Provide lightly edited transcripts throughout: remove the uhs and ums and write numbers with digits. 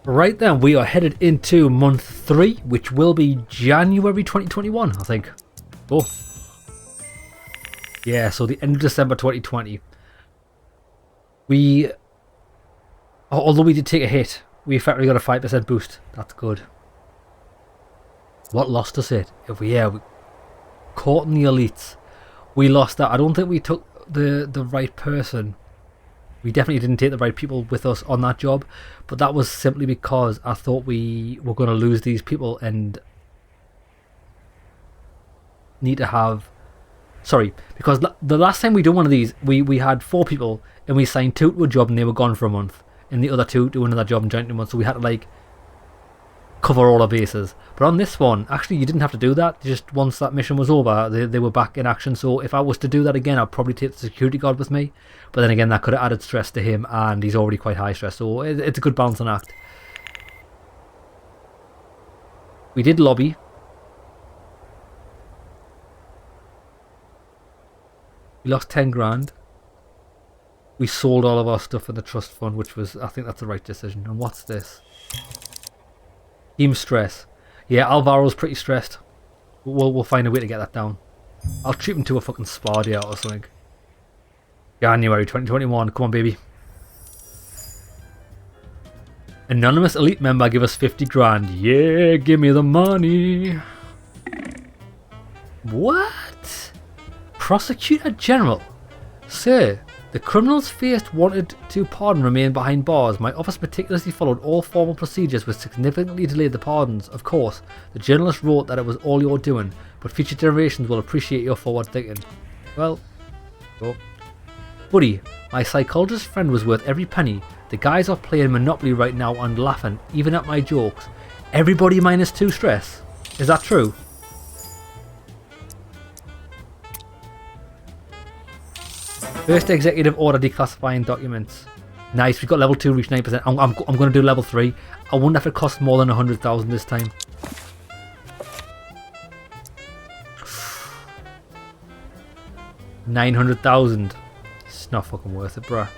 Right then, we are headed into month 3, which will be January 2021, I think. Oh. Yeah, so the end of December 2020. Although we did take a hit, we effectively got a 5% boost. That's good. What lost us it? We caught in the elites. We lost that. I don't think we took the right person. We definitely didn't take the right people with us on that job, but that was simply because I thought we were going to lose these people and need to have... Sorry, because the last time we did one of these, we had 4 people and we signed 2 to a job and they were gone for a month, and the other 2 to another job and joined in a month, so we had to like cover all our bases. But on this one, actually you didn't have to do that. Just once that mission was over, they were back in action. So if I was to do that again, I'd probably take the security guard with me, but then again that could have added stress to him, and he's already quite high stress, so it's a good balancing act. We did lobby. We lost 10 grand. We sold all of our stuff in the trust fund, which was, I think that's the right decision. And what's this? Team stress. Yeah, Alvaro's pretty stressed. We'll find a way to get that down. I'll treat him to a fucking spa day out or something. January 2021. Come on, baby. Anonymous elite member, give us 50 grand. Yeah, give me the money. What? Prosecutor General. Sir, the criminals faced wanted to pardon remain behind bars. My office meticulously followed all formal procedures which significantly delayed the pardons. Of course, the journalist wrote that it was all your doing, but future generations will appreciate your forward thinking. Well, oh. Buddy, my psychologist friend was worth every penny. The guys are playing Monopoly right now and laughing, even at my jokes. Everybody -2 stress. Is that true? First executive order declassifying documents. Nice, we got level 2, reach 9%. I'm going to do level 3. I wonder if it costs more than 100,000 this time. $900,000. It's not fucking worth it, bruh.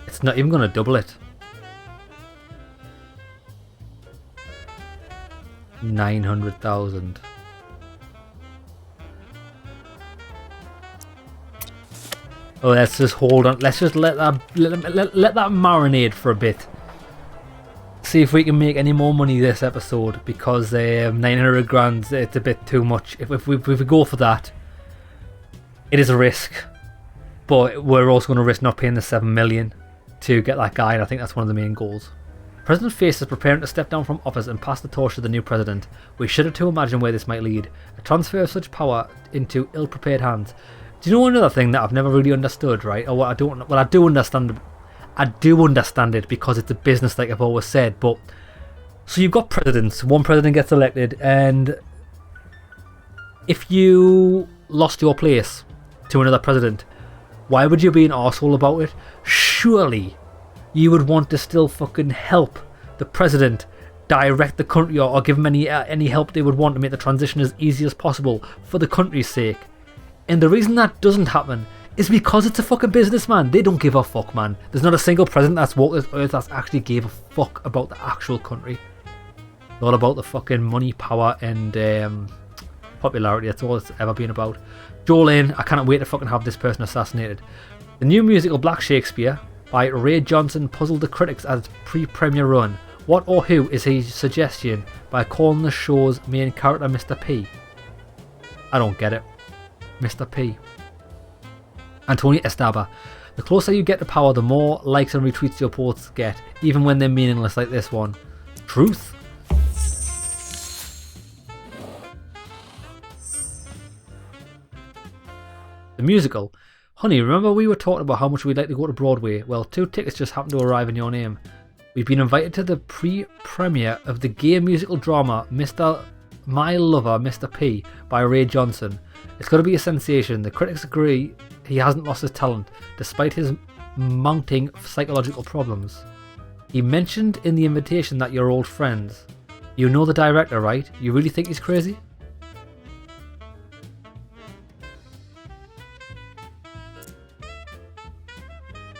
It's not even going to double it. 900,000. Oh, let's just hold on. Let's just let that marinate for a bit. See if we can make any more money this episode, because 900 grand, it's a bit too much. If we go for that, it is a risk, but we're also going to risk not paying the 7 million to get that guy, and I think that's one of the main goals. President Face is preparing to step down from office and pass the torch to the new president. We shudder to imagine where this might lead. A transfer of such power into ill-prepared hands. Do you know another thing that I've never really understood, right? Or what I don't... Well, I do understand it because it's a business, like I've always said. But so you've got presidents. One president gets elected, and if you lost your place to another president, why would you be an arsehole about it? Surely you would want to still fucking help the president direct the country, or give them any help they would want to make the transition as easy as possible for the country's sake. And the reason that doesn't happen is because it's a fucking business, man. They don't give a fuck, man. There's not a single president that's walked this earth that's actually gave a fuck about the actual country. It's all about the fucking money, power, and popularity. That's all it's ever been about. Jolene, I cannot wait to fucking have this person assassinated. The new musical Black Shakespeare by Ray Johnson puzzled the critics at its pre-premiere run. What or who is his suggestion by calling the show's main character Mr. P? I don't get it. Mr. P. Antonio Estaba. The closer you get to power, the more likes and retweets your posts get, even when they're meaningless like this one. Truth? The musical. Honey, remember we were talking about how much we'd like to go to Broadway? Well, 2 tickets just happened to arrive in your name. We've been invited to the pre-premiere of the gay musical drama My Lover, Mr. P by Ray Johnson. It's going to be a sensation. The critics agree he hasn't lost his talent, despite his mounting psychological problems. He mentioned in the invitation that you're old friends. You know the director, right? You really think he's crazy?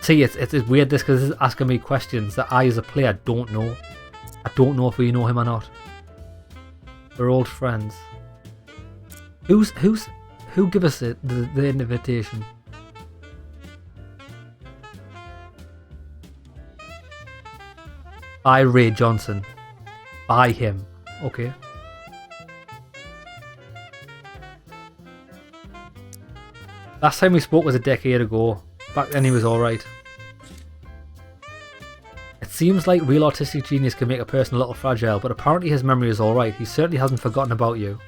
See, it's weird this because it's asking me questions that I as a player don't know. I don't know if we know him or not. We're old friends. Who give us the invitation? By Ray Johnson. By him. Okay. Last time we spoke was a decade ago. Back then he was alright. It seems like real artistic genius can make a person a little fragile, but apparently his memory is alright. He certainly hasn't forgotten about you.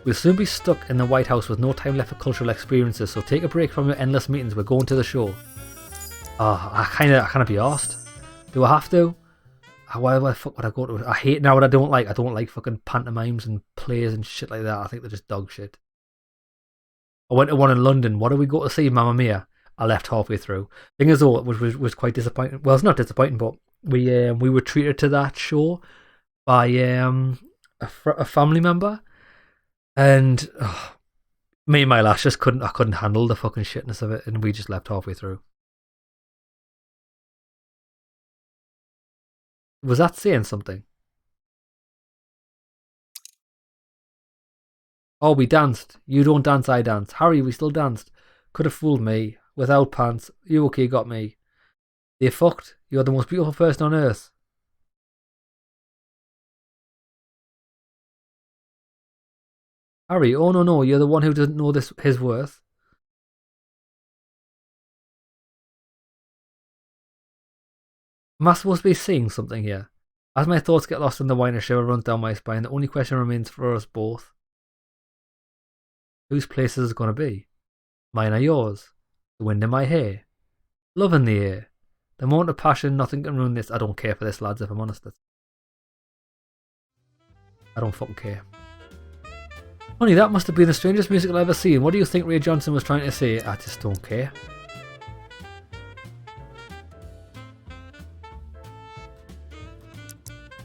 We'll soon be stuck in the White House with no time left for cultural experiences, so take a break from your endless meetings. We're going to the show. I kinda be arsed. Do I have to? Why the fuck would I go to it? I hate now what I don't like. I don't like fucking pantomimes and plays and shit like that. I think they're just dog shit. I went to one in London. What did we go to see? Mamma Mia. I left halfway through. Thing is though, which was quite disappointing. Well, it's not disappointing, but we were treated to that show by a family member, and me and my lass just couldn't handle the fucking shitness of it, and we just left halfway through. Was that saying something? Oh, we danced. You don't dance, I dance. Harry, we still danced. Could have fooled me. Without pants. You okay, got me. They fucked. You're the most beautiful person on earth. Harry, oh no, you're the one who doesn't know his worth. Am I supposed to be seeing something here? As my thoughts get lost in the wine, a shiver runs down my spine. The only question remains for us both. Whose place is it going to be? Mine or yours? The wind in my hair. Love in the air. The moment of passion, nothing can ruin this. I don't care for this, lads, if I'm honest. I don't fucking care. Honey, that must have been the strangest musical I've ever seen. What do you think Ray Johnson was trying to say? I just don't care.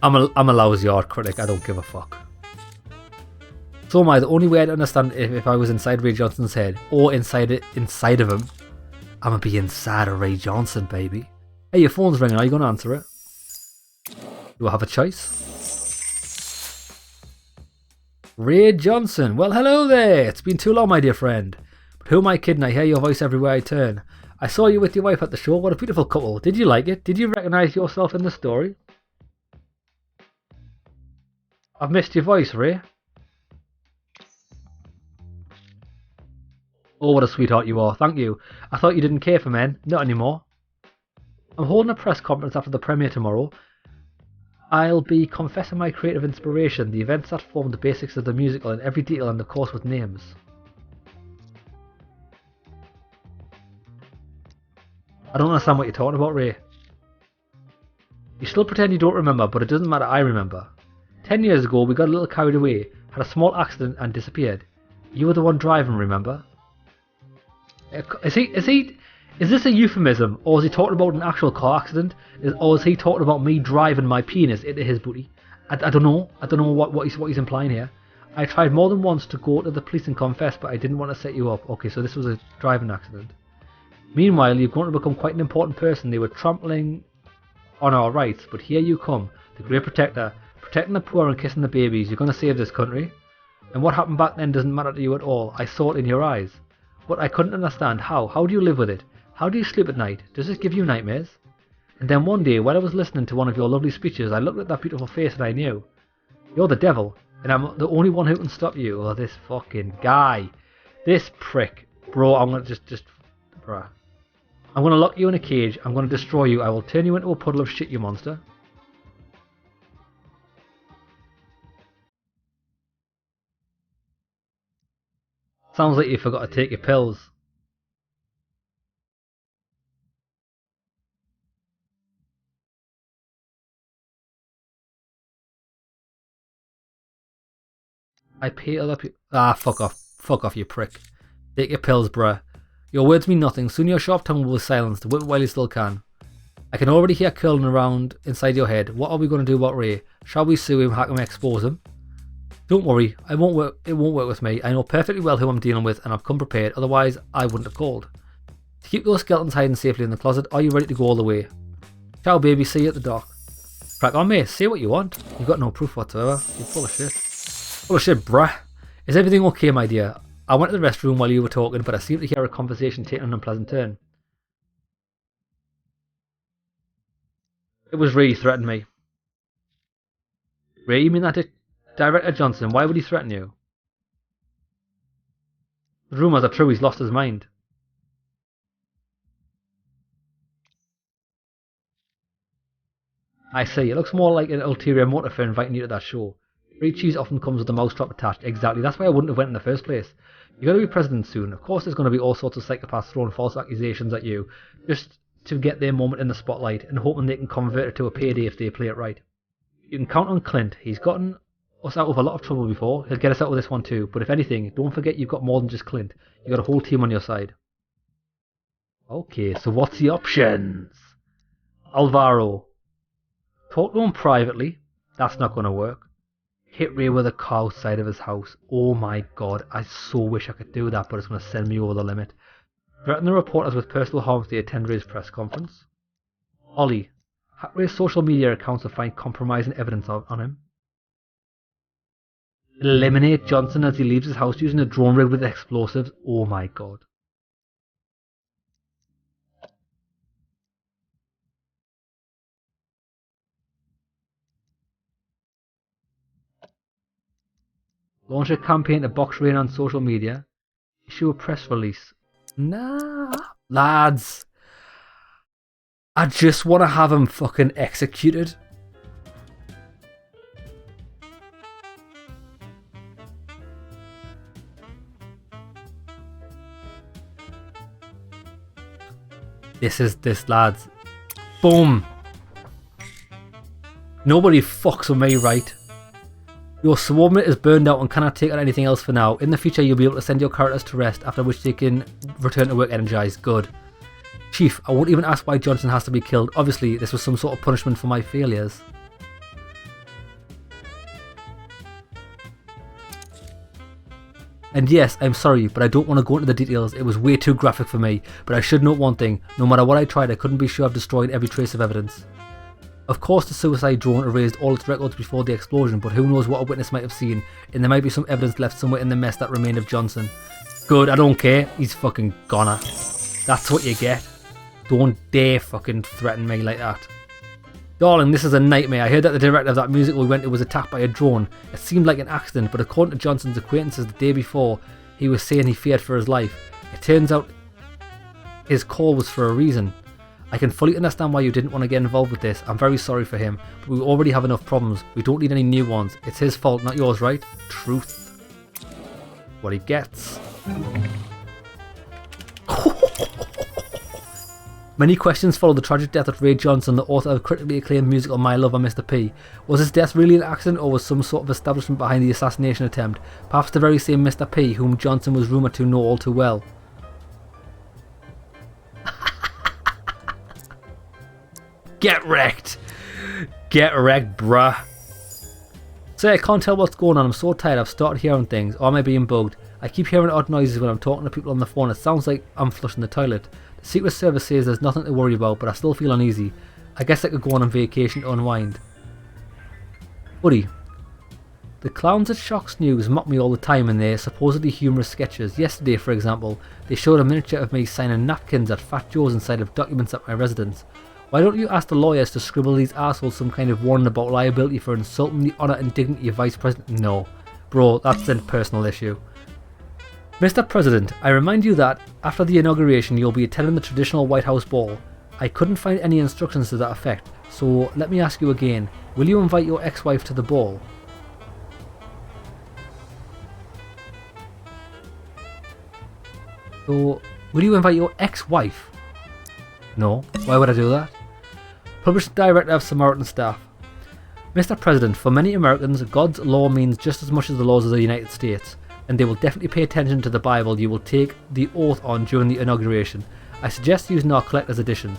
I'm a lousy art critic. I don't give a fuck. So am I. The only way I'd understand if I was inside Ray Johnson's head or inside of him. I'm gonna be inside of Ray Johnson, baby. Hey, your phone's ringing. Are you gonna answer it? Do I have a choice? Ray Johnson. Well, hello there. It's been too long, my dear friend. But who am I kidding? I hear your voice everywhere I turn. I saw you with your wife at the show. What a beautiful couple. Did you like it? Did you recognise yourself in the story? I've missed your voice, Ray. Oh, what a sweetheart you are. Thank you. I thought you didn't care for men. Not anymore. I'm holding a press conference after the premiere tomorrow. I'll be confessing my creative inspiration, the events that formed the basics of the musical in every detail and of course with names. I don't understand what you're talking about, Ray. You still pretend you don't remember, but it doesn't matter, I remember. 10 years ago we got a little carried away, had a small accident and disappeared. You were the one driving, remember? Is this a euphemism, or is he talking about an actual car accident, or is he talking about me driving my penis into his booty? I don't know. I don't know what he's implying here. I tried more than once to go to the police and confess, but I didn't want to set you up. Okay, so this was a driving accident. Meanwhile, you've grown to become quite an important person. They were trampling on our rights, but here you come, the great protector, protecting the poor and kissing the babies. You're going to save this country. And what happened back then doesn't matter to you at all. I saw it in your eyes. But I couldn't understand how. How do you live with it? How do you sleep at night? Does it give you nightmares? And then one day, while I was listening to one of your lovely speeches, I looked at that beautiful face and I knew. You're the devil, and I'm the only one who can stop you. Oh, this fucking guy. This prick. Bro, I'm gonna just bruh. I'm gonna lock you in a cage. I'm gonna destroy you. I will turn you into a puddle of shit, you monster. Sounds like you forgot to take your pills. I pay other people. Ah, fuck off. Fuck off, you prick. Take your pills, bruh. Your words mean nothing. Soon your sharp tongue will be silenced. Whip while you still can. I can already hear curling around inside your head. What are we going to do about Ray? Shall we sue him, hack him, expose him? Don't worry, it won't work with me. I know perfectly well who I'm dealing with and I've come prepared, otherwise I wouldn't have called. To keep those skeletons hiding safely in the closet, are you ready to go all the way? Ciao baby, see you at the dock. Crack on mate, say what you want. You've got no proof whatsoever. You're full of shit. Full of shit, bruh. Is everything okay, my dear? I went to the restroom while you were talking, but I seem to hear a conversation taking an unpleasant turn. It was Ray who threatened me. Ray, you mean that Director Johnson? Why would he threaten you? The rumours are true, he's lost his mind. I see, it looks more like an ulterior motive for inviting you to that show. Free cheese often comes with a mousetrap attached. Exactly, that's why I wouldn't have went in the first place. You're going to be president soon. Of course there's going to be all sorts of psychopaths throwing false accusations at you, just to get their moment in the spotlight, and hoping they can convert it to a payday if they play it right. You can count on Clint. He's gotten us out of a lot of trouble before. He'll get us out of this one too. But if anything, don't forget you've got more than just Clint. You've got a whole team on your side. Okay, so what's the options? Alvaro. Talk to him privately. That's not going to work. Hit Ray with a car outside of his house. Oh my god, I so wish I could do that, but it's going to send me over the limit. Threaten the reporters with personal harm if they attend Ray's press conference. Ollie. Hack Ray's social media accounts to find compromising evidence on him. Eliminate Johnson as he leaves his house using a drone rig with explosives. Oh my god. Launch a campaign to box Ray on social media. Issue a press release. Nah, lads. I just want to have him fucking executed. This is this, lads. Boom. Nobody fucks with me, right? Your subordinate is burned out and cannot take on anything else for now. In the future, you'll be able to send your characters to rest, after which they can return to work energized. Good. Chief, I won't even ask why Johnson has to be killed. Obviously, this was some sort of punishment for my failures. And yes, I'm sorry, but I don't want to go into the details. It was way too graphic for me. But I should note one thing. No matter what I tried, I couldn't be sure I've destroyed every trace of evidence. Of course, the suicide drone erased all its records before the explosion, but who knows what a witness might have seen, and there might be some evidence left somewhere in the mess that remained of Johnson. Good, I don't care. He's fucking goner. That's what you get. Don't dare fucking threaten me like that. Darling, this is a nightmare. I heard that the director of that musical we went to was attacked by a drone. It seemed like an accident, but according to Johnson's acquaintances the day before, he was saying he feared for his life. It turns out his call was for a reason. I can fully understand why you didn't want to get involved with this. I'm very sorry for him, but we already have enough problems. We don't need any new ones. It's his fault, not yours, right? Truth. What he gets. Many questions follow the tragic death of Ray Johnson, the author of critically acclaimed musical My Lover Mr. P. Was his death really an accident, or was some sort of establishment behind the assassination attempt? Perhaps the very same Mr. P whom Johnson was rumoured to know all too well. Get wrecked! Get wrecked, bruh. Say, I can't tell what's going on. I'm so tired. I've started hearing things. Or am I being bugged? I keep hearing odd noises when I'm talking to people on the phone. It sounds like I'm flushing the toilet. The Secret Service says there's nothing to worry about, but I still feel uneasy. I guess I could go on vacation to unwind. Buddy. The clowns at Shocks News mock me all the time in their supposedly humorous sketches. Yesterday, for example, they showed a miniature of me signing napkins at Fat Joe's inside of documents at my residence. Why don't you ask the lawyers to scribble these assholes some kind of warning about liability for insulting the honour and dignity of Vice President? No. Bro, that's a personal issue. Mr. President, I remind you that, after the inauguration, you'll be attending the traditional White House ball. I couldn't find any instructions to that effect, so let me ask you again. Will you invite your ex-wife to the ball? So, will you invite your ex-wife? No. Why would I do that? Published Director of Samaritan Staff. Mr. President, for many Americans, God's law means just as much as the laws of the United States, and they will definitely pay attention to the Bible you will take the oath on during the inauguration. I suggest using our collector's edition.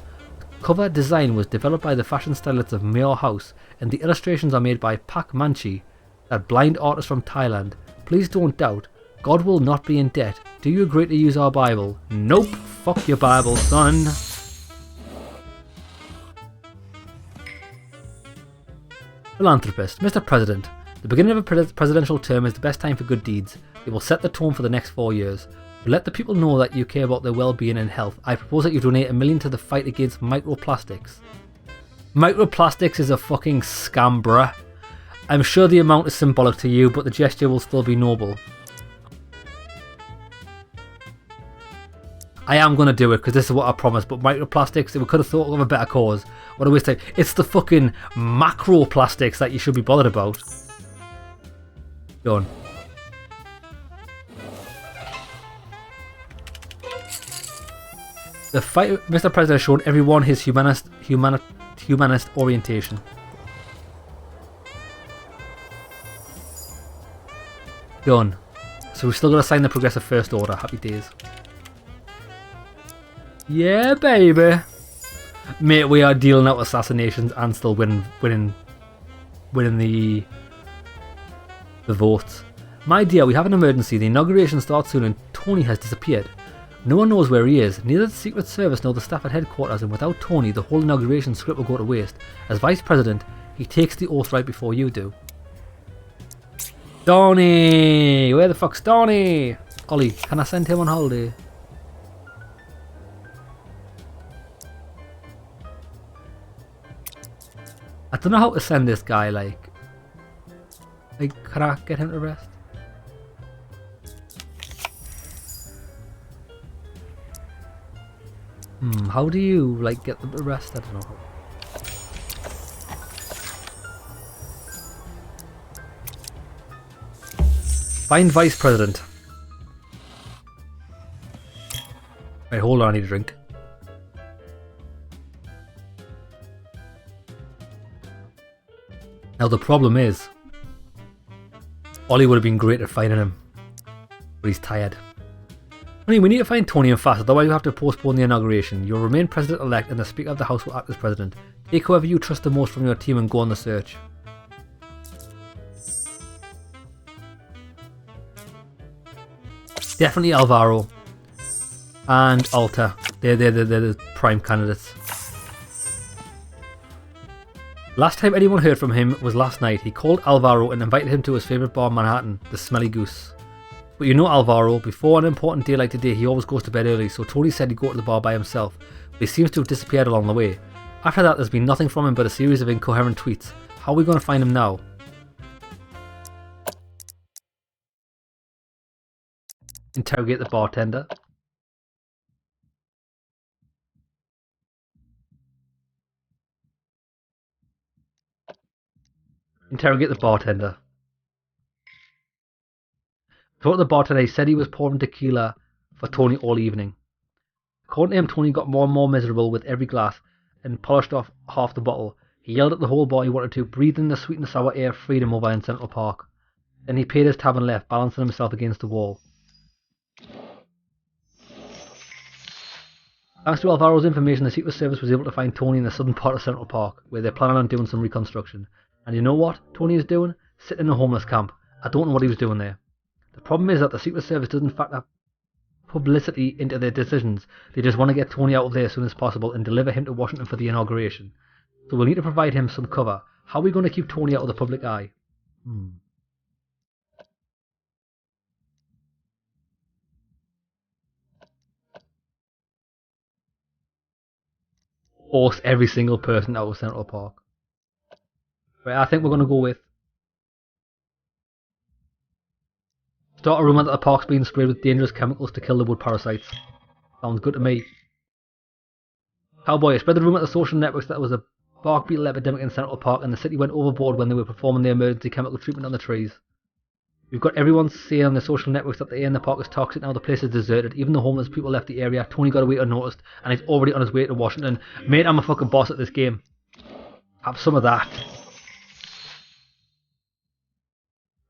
Cover design was developed by the fashion stylists of Mayor House, and the illustrations are made by Pak Manchi, that blind artist from Thailand. Please don't doubt, God will not be in debt. Do you agree to use our Bible? Nope. Fuck your Bible, son. Philanthropist. Mr. President, the beginning of a presidential term is the best time for good deeds. It will set the tone for the next 4 years. To let the people know that you care about their well-being and health, I propose that you donate $1 million to the fight against microplastics. Microplastics is a fucking scam, bruh. I'm sure the amount is symbolic to you, but the gesture will still be noble. I am going to do it because this is what I promised, but microplastics, we could have thought of a better cause. What a waste of time. It's the fucking macroplastics that you should be bothered about. Done. The fight, Mr. President has shown everyone his humanist orientation. Done. So we've still got to sign the Progressive First Order. Happy days. Yeah, baby. Mate, we are dealing out assassinations and still winning the votes. My dear, we have an emergency. The inauguration starts soon and Tony has disappeared. No one knows where he is. Neither the Secret Service nor the staff at headquarters, and without Tony, the whole inauguration script will go to waste. As Vice President, he takes the oath right before you do. Donny! Where the fuck's Donny? Ollie, can I send him on holiday? I don't know how to send this guy, like, can I get him to rest? How do you, like, get them to rest? I don't know. Find Vice President. Right, hold on, I need a drink. Now the problem is, Ollie would have been great at finding him, but he's tired. I mean, we need to find Tony and fast, otherwise we have to postpone the inauguration. You'll remain President-elect and the Speaker of the House will act as President. Take whoever you trust the most from your team and go on the search. Definitely Alvaro and Alta. They're the prime candidates. Last time anyone heard from him was last night. He called Alvaro and invited him to his favourite bar in Manhattan, the Smelly Goose. But you know Alvaro, before an important day like today he always goes to bed early, so Tony said he'd go to the bar by himself, but he seems to have disappeared along the way. After that there's been nothing from him but a series of incoherent tweets. How are we going to find him now? Interrogate the bartender. Interrogate the bartender. Talked to the bartender, he said he was pouring tequila for Tony all evening. According to him, Tony got more and more miserable with every glass and polished off half the bottle. He yelled at the whole bar he wanted to, breathe in the sweet and sour air of freedom over in Central Park. Then he paid his tab and left, balancing himself against the wall. Thanks to Alvaro's information, the Secret Service was able to find Tony in the southern part of Central Park, where they're planning on doing some reconstruction. And you know what Tony is doing? Sitting in a homeless camp. I don't know what he was doing there. The problem is that the Secret Service doesn't factor publicity into their decisions. They just want to get Tony out of there as soon as possible and deliver him to Washington for the inauguration. So we'll need to provide him some cover. How are we going to keep Tony out of the public eye? Force every single person out of Central Park. Right, I think we're going to go with start a rumour that the park's being sprayed with dangerous chemicals to kill the wood parasites. Sounds good to me. Cowboy, spread the rumour to the social networks that there was a bark beetle epidemic in Central Park and the city went overboard when they were performing the emergency chemical treatment on the trees. We've got everyone saying on the social networks that the air in the park is toxic now, the place is deserted, even the homeless people left the area, Tony got away unnoticed, and he's already on his way to Washington. Mate, I'm a fucking boss at this game. Have some of that.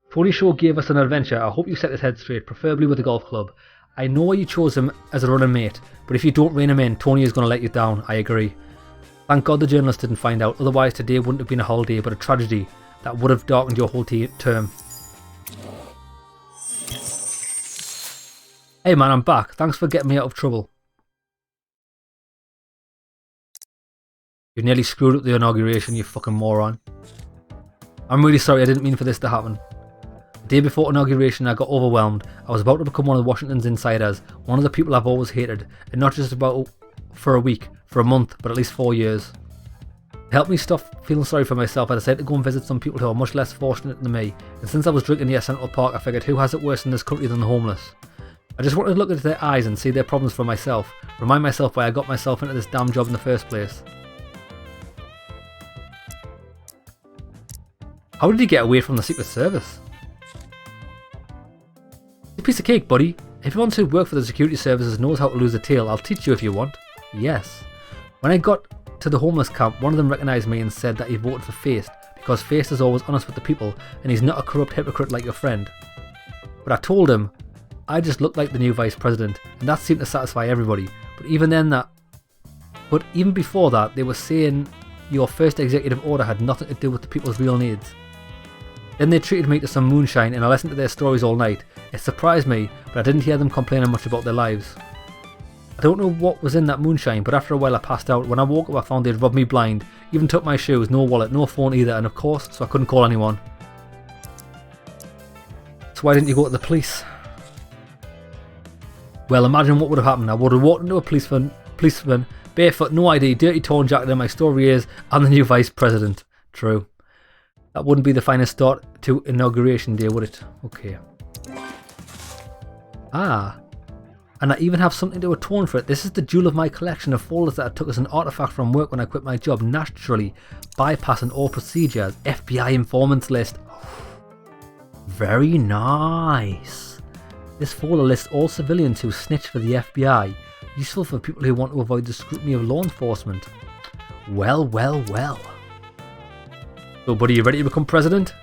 Tony Shaw gave us an adventure. I hope you set his head straight, preferably with a golf club. I know why you chose him as a running mate, but if you don't rein him in, Tony is going to let you down. I agree. Thank God the journalist didn't find out, otherwise today wouldn't have been a holiday but a tragedy that would have darkened your whole term. Hey man, I'm back. Thanks for getting me out of trouble. You nearly screwed up the inauguration, you fucking moron. I'm really sorry, I didn't mean for this to happen. The day before inauguration, I got overwhelmed. I was about to become one of Washington's insiders, one of the people I've always hated, and not just about for a week, for a month, but at least 4 years. To help me stop feeling sorry for myself, I decided to go and visit some people who are much less fortunate than me, and since I was drinking near Central Park, I figured who has it worse in this country than the homeless? I just wanted to look into their eyes and see their problems for myself, remind myself why I got myself into this damn job in the first place. How did he get away from the Secret Service? A piece of cake, buddy. Everyone who works for the security services knows how to lose a tail. I'll teach you if you want. Yes. When I got to the homeless camp, one of them recognised me and said that he voted for Feist because Feist is always honest with the people and he's not a corrupt hypocrite like your friend. But I told him I just looked like the new vice president, and that seemed to satisfy everybody. But even before that, they were saying your first executive order had nothing to do with the people's real needs. Then they treated me to some moonshine and I listened to their stories all night. It surprised me, but I didn't hear them complaining much about their lives. I don't know what was in that moonshine, but after a while I passed out. When I woke up I found they'd robbed me blind, even took my shoes, no wallet, no phone either, and of course, so I couldn't call anyone. So why didn't you go to the police? Well, imagine what would have happened. I would have walked into a policeman, barefoot, no ID, dirty torn jacket, and my story is, I'm the new vice president. True. That wouldn't be the finest start to inauguration day, would it? Okay. Ah. And I even have something to atone for it. This is the jewel of my collection of folders that I took as an artifact from work when I quit my job, naturally bypassing all procedures. FBI informants list. Very nice. This folder lists all civilians who snitch for the FBI. Useful for people who want to avoid the scrutiny of law enforcement. Well, well, well. So buddy, you ready to become president?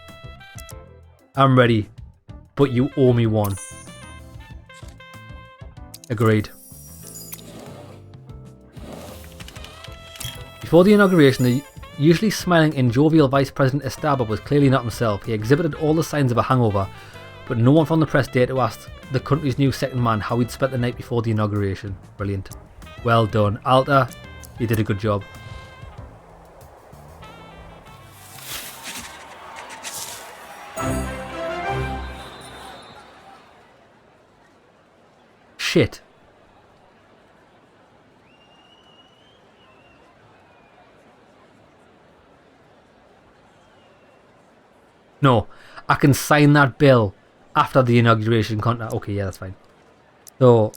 I'm ready, but you owe me one. Agreed. Before the inauguration, the usually smiling and jovial Vice President Estaba was clearly not himself. He exhibited all the signs of a hangover, but no one from the press dared to ask the country's new second man how he'd spent the night before the inauguration. Brilliant. Well done. Alta, you did a good job. Shit. No, I can sign that bill after the inauguration contract. Okay, yeah, that's fine. So,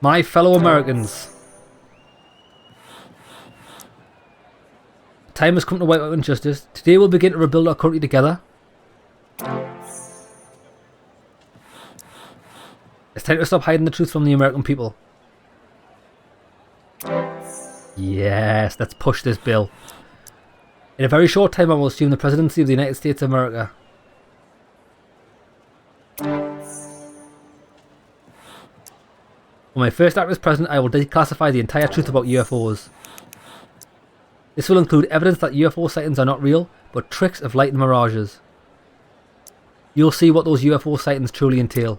my fellow Americans, time has come to wipe out injustice. Today we'll begin to rebuild our country together. It's time to stop hiding the truth from the American people. Yes, let's push this bill. In a very short time I will assume the presidency of the United States of America. When my first act as president, I will declassify the entire truth about UFOs. This will include evidence that UFO sightings are not real, but tricks of light and mirages. You'll see what those UFO sightings truly entail.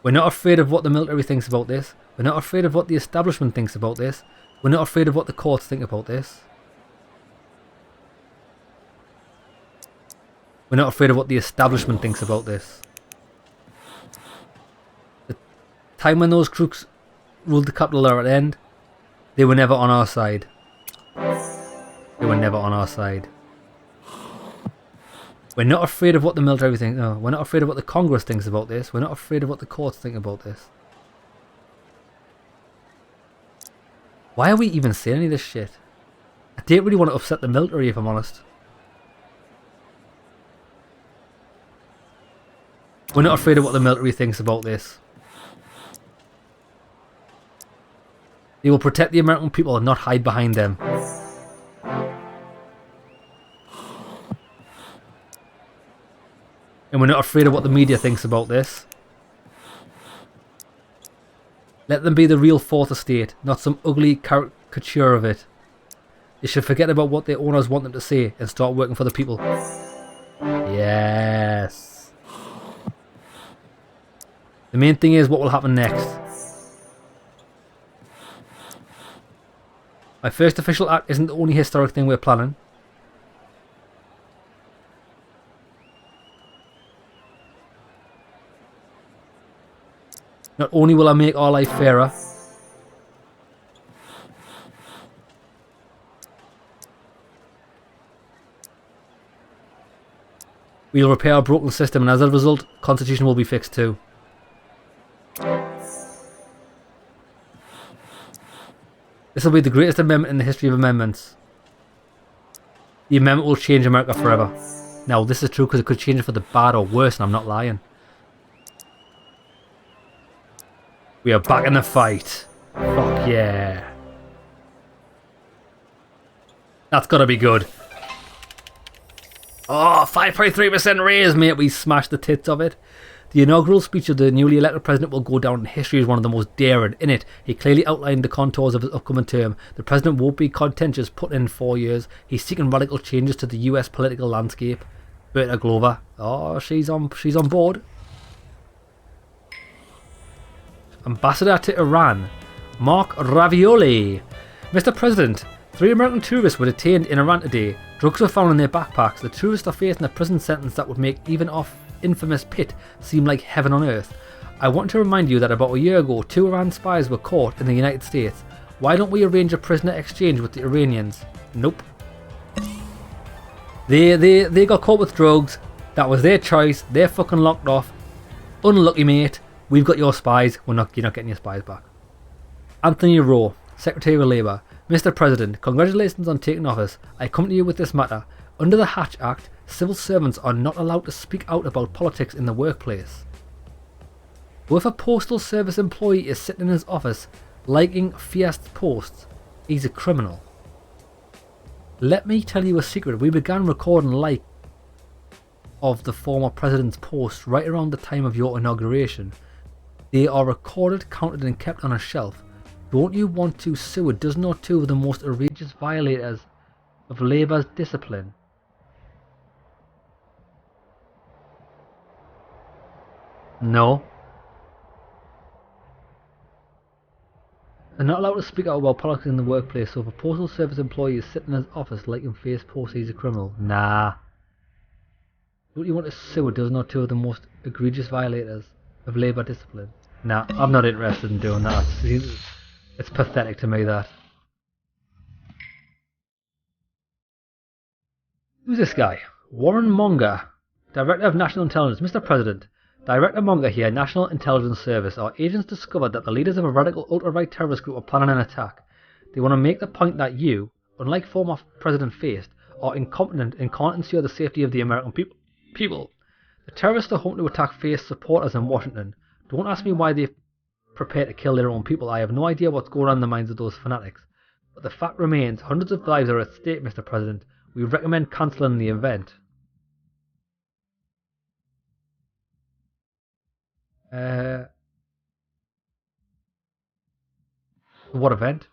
We're not afraid of what the military thinks about this. We're not afraid of what the establishment thinks about this. We're not afraid of what the courts think about this. We're not afraid of what the establishment thinks about this. The time when those crooks ruled the capital are at end, they were never on our side. They were never on our side. We're not afraid of what the military thinks. No, we're not afraid of what the Congress thinks about this. We're not afraid of what the courts think about this. Why are we even saying any of this shit? I don't really want to upset the military, if I'm honest. We're not afraid of what the military thinks about this. They will protect the American people and not hide behind them. And we're not afraid of what the media thinks about this. Let them be the real fourth estate, not some ugly caricature of it. They should forget about what their owners want them to say and start working for the people. Yes. The main thing is what will happen next. My first official act isn't the only historic thing we're planning. Not only will I make our life fairer, we'll repair our broken system, and as a result, Constitution will be fixed too. This will be the greatest amendment in the history of amendments. The amendment will change America forever. Now, this is true because it could change it for the bad or worse, and I'm not lying. We are back in the fight. Fuck yeah. That's gotta be good. Oh, 5.3% raise, mate. We smashed the tits of it. The inaugural speech of the newly elected president will go down in history as one of the most daring. In it, he clearly outlined the contours of his upcoming term. The president won't be contentious, put in 4 years. He's seeking radical changes to the US political landscape. Berta Glover. Oh, she's on board. Ambassador to Iran, Mark Ravioli. Mr. President, 3 American tourists were detained in Iran today. Drugs were found in their backpacks. The tourists are facing a prison sentence that would make even off infamous pit seem like heaven on earth. I want to remind you that about a year ago, 2 Iran spies were caught in the United States. Why don't we arrange a prisoner exchange with the Iranians? Nope. They got caught with drugs. That was their choice. They're fucking locked off. Unlucky, mate. We've got your spies. You're not getting your spies back. Anthony Rowe, Secretary of Labour. Mr. President, congratulations on taking office. I come to you with this matter. Under the Hatch Act, civil servants are not allowed to speak out about politics in the workplace. But if a postal service employee is sitting in his office liking Fiest's posts, he's a criminal. Let me tell you a secret. We began recording like of the former president's posts right around the time of your inauguration. They are recorded, counted and kept on a shelf. Don't you want to sue a dozen or two of the most egregious violators of Labour's discipline? No. They're not allowed to speak out about politics in the workplace, so if a postal service employee is sitting in his office liking face posts, he's a criminal. Nah. Don't you want to sue a dozen or two of the most egregious violators of Labour discipline? Nah, I'm not interested in doing that. It's pathetic to me, that. Who's this guy? Warren Monger, Director of National Intelligence. Mr. President, Director Monger here, National Intelligence Service. Our agents discovered that the leaders of a radical ultra-right terrorist group are planning an attack. They want to make the point that you, unlike former President Feist, are incompetent and can't ensure the safety of the American people. The terrorists are hoping to attack Feist supporters in Washington. Don't ask me why they're prepared to kill their own people. I have no idea what's going on in the minds of those fanatics. But the fact remains, hundreds of lives are at stake, Mr. President. We recommend cancelling the event. What event?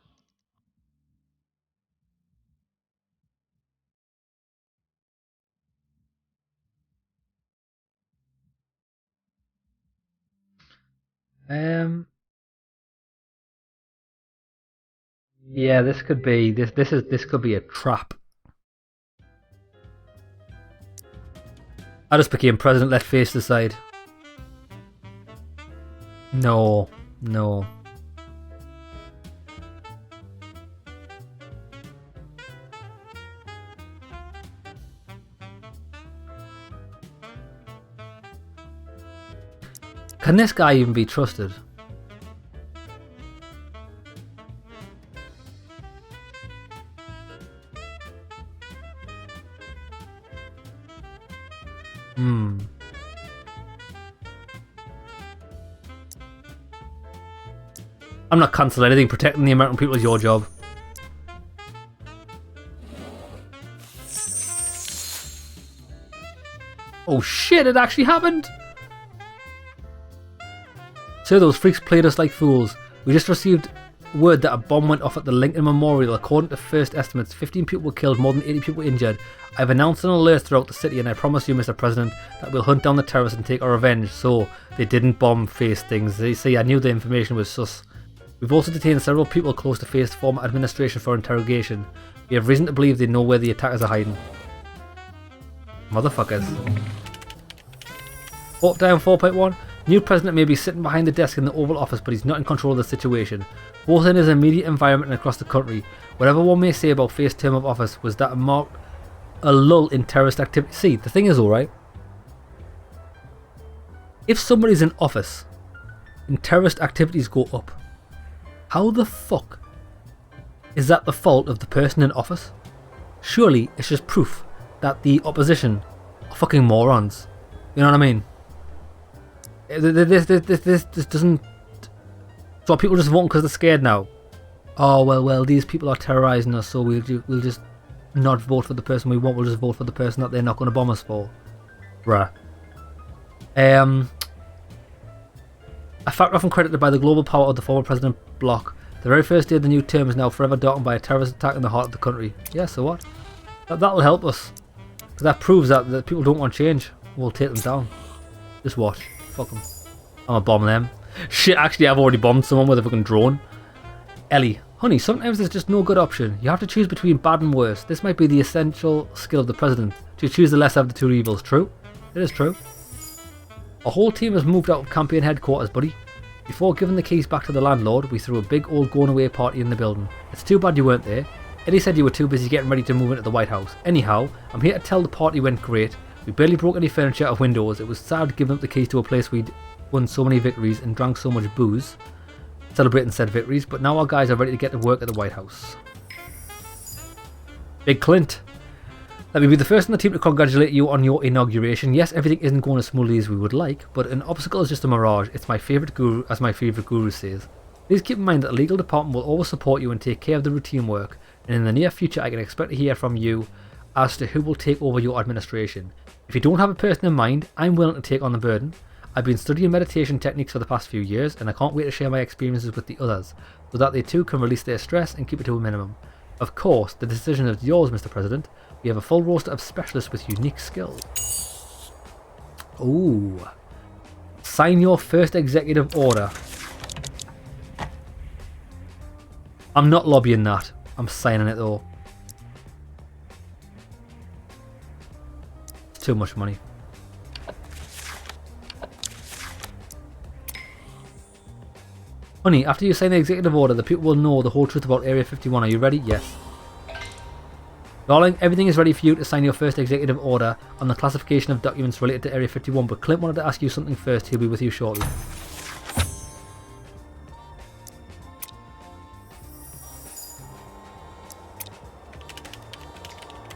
Yeah, this could be this could be a trap. I just became president. Let Face decide. No. Can this guy even be trusted? I'm not cancelling anything. Protecting the American people is your job. Oh shit, it actually happened! So those freaks played us like fools. We just received word that a bomb went off at the Lincoln Memorial. According to first estimates, 15 people were killed, more than 80 people injured. I've announced an alert throughout the city, and I promise you, Mr. President, that we'll hunt down the terrorists and take our revenge. So, they didn't bomb Face things. You see, I knew the information was sus. We've also detained several people close to Face former administration for interrogation. We have reason to believe they know where the attackers are hiding. Motherfuckers. Down 4.1. New president may be sitting behind the desk in the Oval Office, but he's not in control of the situation. Both in his immediate environment and across the country. Whatever one may say about Face's term of office was that it marked a lull in terrorist activity. See, the thing is, alright, if somebody's in office and terrorist activities go up, how the fuck is that the fault of the person in office? Surely it's just proof that the opposition are fucking morons. You know what I mean? This doesn't... So people just voting because they're scared now? Oh, well, these people are terrorising us, so we'll just not vote for the person we want, we'll just vote for the person that they're not going to bomb us for. Bruh. A fact often credited by the global power of the former President bloc. The very first day of the new term is now forever darkened by a terrorist attack in the heart of the country. Yeah, so what? That'll help us. Because that proves that people don't want change. We'll take them down. Just watch. Fuck them. I'm gonna bomb them. Shit, actually I've already bombed someone with a fucking drone. Ellie. Honey, sometimes there's just no good option. You have to choose between bad and worse. This might be the essential skill of the president. To choose the lesser of the two evils. True? It is true. A whole team has moved out of campaign headquarters, buddy. Before giving the keys back to the landlord, we threw a big old going away party in the building. It's too bad you weren't there. Eddie said you were too busy getting ready to move into the White House. Anyhow, I'm here to tell the party went great. We barely broke any furniture or windows. It was sad giving up the keys to a place we'd won so many victories and drank so much booze, celebrating said victories, but now our guys are ready to get to work at the White House. Big Clint. Let me be the first in the team to congratulate you on your inauguration. Yes, everything isn't going as smoothly as we would like, but an obstacle is just a mirage. It's my favourite guru, as my favourite guru says. Please keep in mind that the legal department will always support you and take care of the routine work, and in the near future I can expect to hear from you as to who will take over your administration. If you don't have a person in mind, I'm willing to take on the burden. I've been studying meditation techniques for the past few years, and I can't wait to share my experiences with the others, so that they too can release their stress and keep it to a minimum. Of course, the decision is yours, Mr. President. We have a full roster of specialists with unique skills. Ooh. Sign your first executive order. I'm not lobbying that. I'm signing it though. It's too much money. Honey, after you sign the executive order, the people will know the whole truth about Area 51. Are you ready? Yes. Darling, everything is ready for you to sign your first executive order on the classification of documents related to Area 51, but Clint wanted to ask you something first. He'll be with you shortly.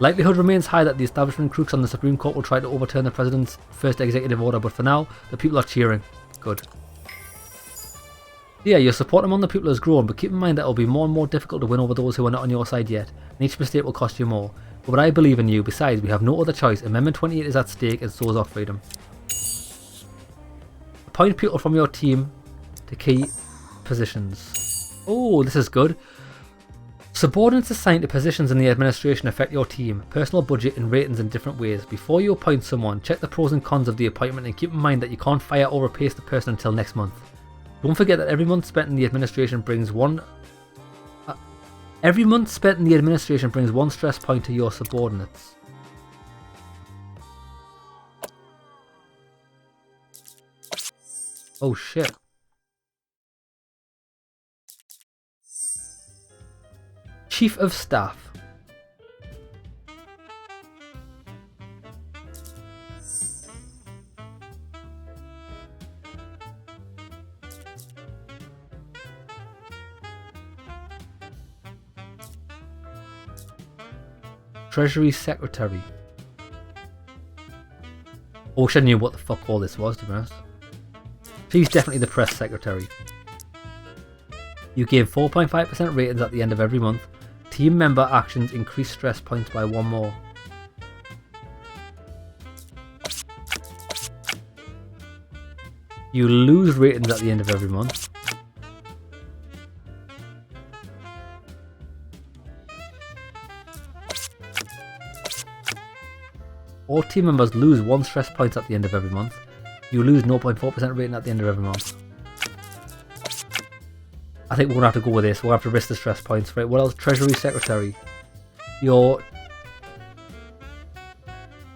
Likelihood remains high that the establishment crooks on the Supreme Court will try to overturn the President's first executive order, but for now, the people are cheering. Good. Yeah, your support among the people has grown, but keep in mind that it will be more and more difficult to win over those who are not on your side yet, and each mistake will cost you more. But I believe in you. Besides, we have no other choice. Amendment 28 is at stake, and so is our freedom. Appoint people from your team to key positions. Oh, this is good. Subordinates assigned to positions in the administration affect your team, personal budget, and ratings in different ways. Before you appoint someone, check the pros and cons of the appointment, and keep in mind that you can't fire or replace the person until next month. Don't forget that every month spent in the administration brings one stress point to your subordinates. Oh shit. Chief of Staff. Treasury Secretary. I wish I knew what the fuck all this was, to be honest. She's definitely the press secretary. You gain 4.5% ratings at the end of every month. Team member actions increase stress points by 1 more. You lose ratings at the end of every month. All team members lose 1 stress point at the end of every month. You lose 0.4% rating at the end of every month. I think we're going to have to go with this. We'll have to risk the stress points. Right, what else? Treasury Secretary. Your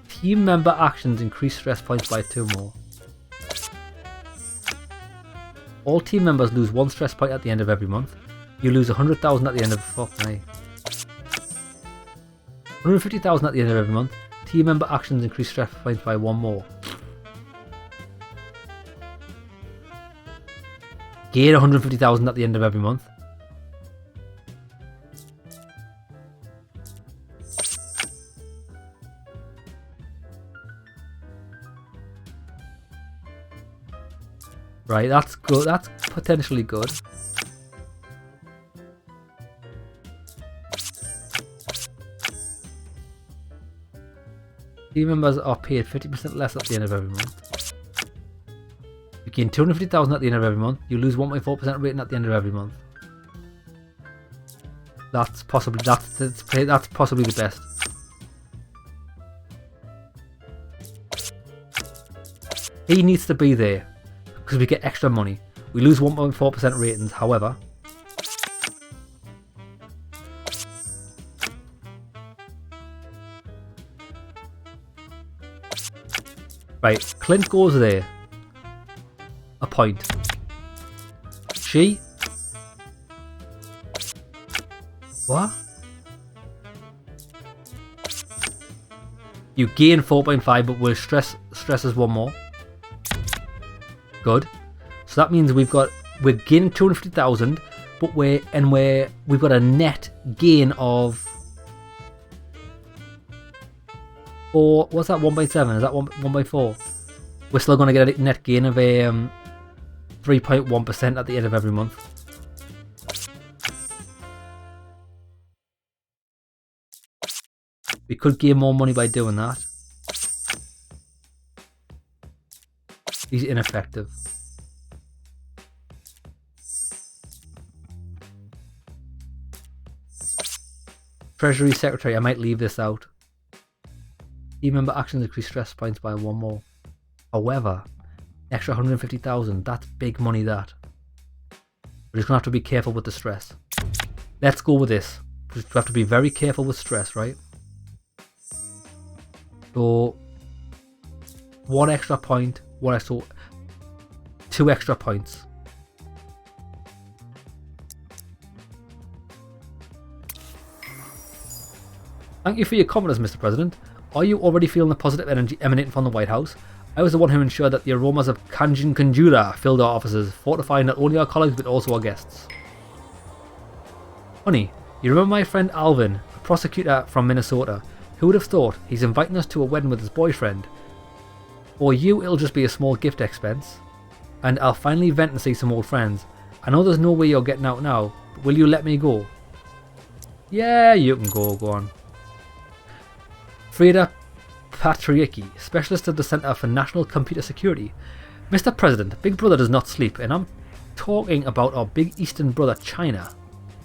team member actions increase stress points by 2 more. All team members lose 1 stress point at the end of every month. You lose 100,000 at the end of... Fuck me. 150,000 at the end of every month. Team member actions increase stress points by 1 more. Gain 150,000 at the end of every month. Right, that's good. That's potentially good. Team members are paid 50% less at the end of every month. You gain 250,000 at the end of every month. You lose 1.4% rating at the end of every month. That's possibly the best. He needs to be there because we get extra money. We lose 1.4% ratings, however. Right, Clint goes there. Appoint. She. What? You gain 4.5, but we'll stress us 1 more. Good. So that means we're gaining 250,000, but we've got a net gain of. Or what's that? 1.7? Is that 1.4? We're still going to get a net gain of 3.1% at the end of every month. We could gain more money by doing that. He's ineffective. Treasury Secretary, I might leave this out. Team member actions increase stress points by 1 more. However, extra 150,000, that's big money that. We're just going to have to be careful with the stress. Let's go with this. We have to be very careful with stress, right? So, 1 extra point, 2 extra points. Thank you for your confidence, Mr. President. Are you already feeling the positive energy emanating from the White House? I was the one who ensured that the aromas of Kanjin Kanjura filled our offices, fortifying not only our colleagues but also our guests. Honey, you remember my friend Alvin, a prosecutor from Minnesota? Who would have thought? He's inviting us to a wedding with his boyfriend. For you, it'll just be a small gift expense. And I'll finally vent and see some old friends. I know there's no way you're getting out now, but will you let me go? Yeah, you can go on. Frida Patriicki, specialist at the Center for National Computer Security. Mr. President, Big Brother does not sleep, and I'm talking about our big Eastern brother, China.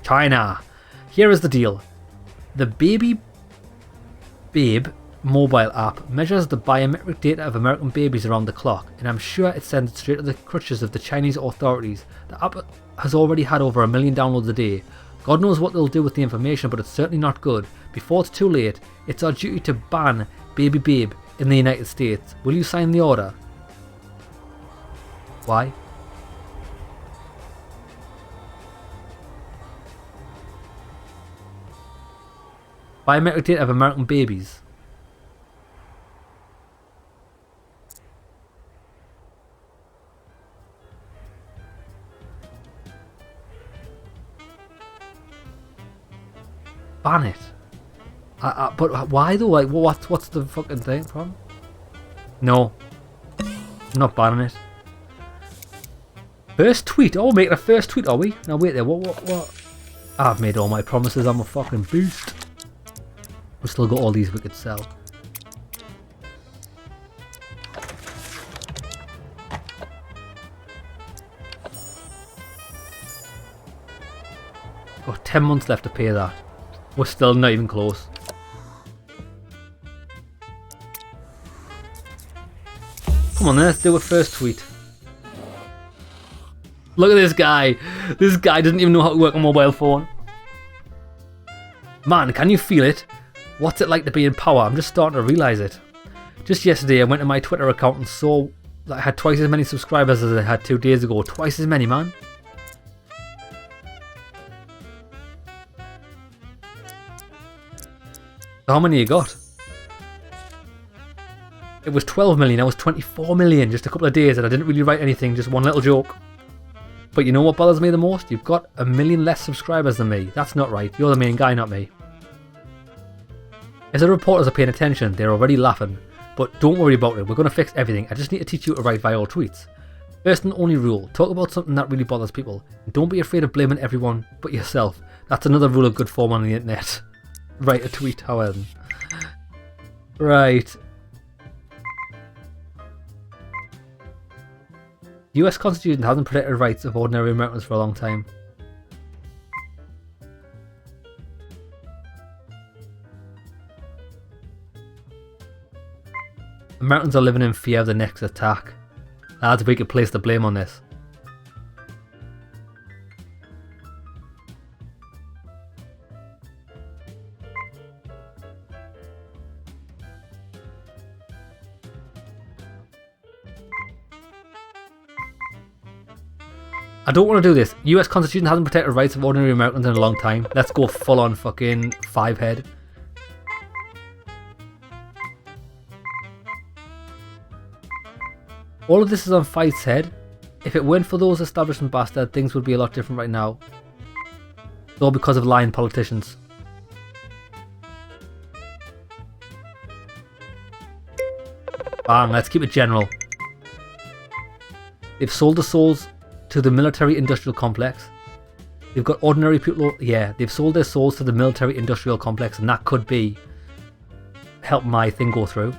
China! Here is the deal. The Babe mobile app measures the biometric data of American babies around the clock, and I'm sure it sends it straight to the crutches of the Chinese authorities. The app has already had over 1 million downloads a day. God knows what they'll do with the information, but it's certainly not good. Before it's too late, it's our duty to ban Baby Babe in the United States. Will you sign the order? Why? Biometric data of American babies. Ban it. But why though? Like, what's the fucking thing from? No, I'm not banning it. First tweet. Oh, we're making a first tweet, are we? Now wait there. What? I've made all my promises. I'm a fucking beast. We've still got all these we could sell. Got 10 months left to pay that. We're still not even close. on then, let's do a first tweet. Look at this guy. This guy doesn't even know how to work a mobile phone. Man, can you feel it? What's it like to be in power? I'm just starting to realise it. Just yesterday I went to my Twitter account and saw that I had twice as many subscribers as I had 2 days ago. Twice as many, man. How many you got? It was 12 million, I was 24 million just a couple of days and I didn't really write anything, just one little joke. But you know what bothers me the most? You've got 1 million less subscribers than me. That's not right. You're the main guy, not me. If the reporters are paying attention, they're already laughing. But don't worry about it, we're going to fix everything. I just need to teach you to write viral tweets. First and only rule, talk about something that really bothers people. And don't be afraid of blaming everyone but yourself. That's another rule of good form on the internet. Write a tweet, however. Right. The US Constitution hasn't protected the rights of ordinary Americans for a long time. Americans are living in fear of the next attack. Lads, we could place the blame on this. I don't want to do this. US Constitution hasn't protected the rights of ordinary Americans in a long time. Let's go full on fucking 5-head. All of this is on 5's head. If it weren't for those establishment bastards, things would be a lot different right now. It's all because of lying politicians. Bang, let's keep it general. They've sold the souls to the military-industrial complex. They've got ordinary people, yeah, they've sold their souls to the military-industrial complex, and that could be help my thing go through.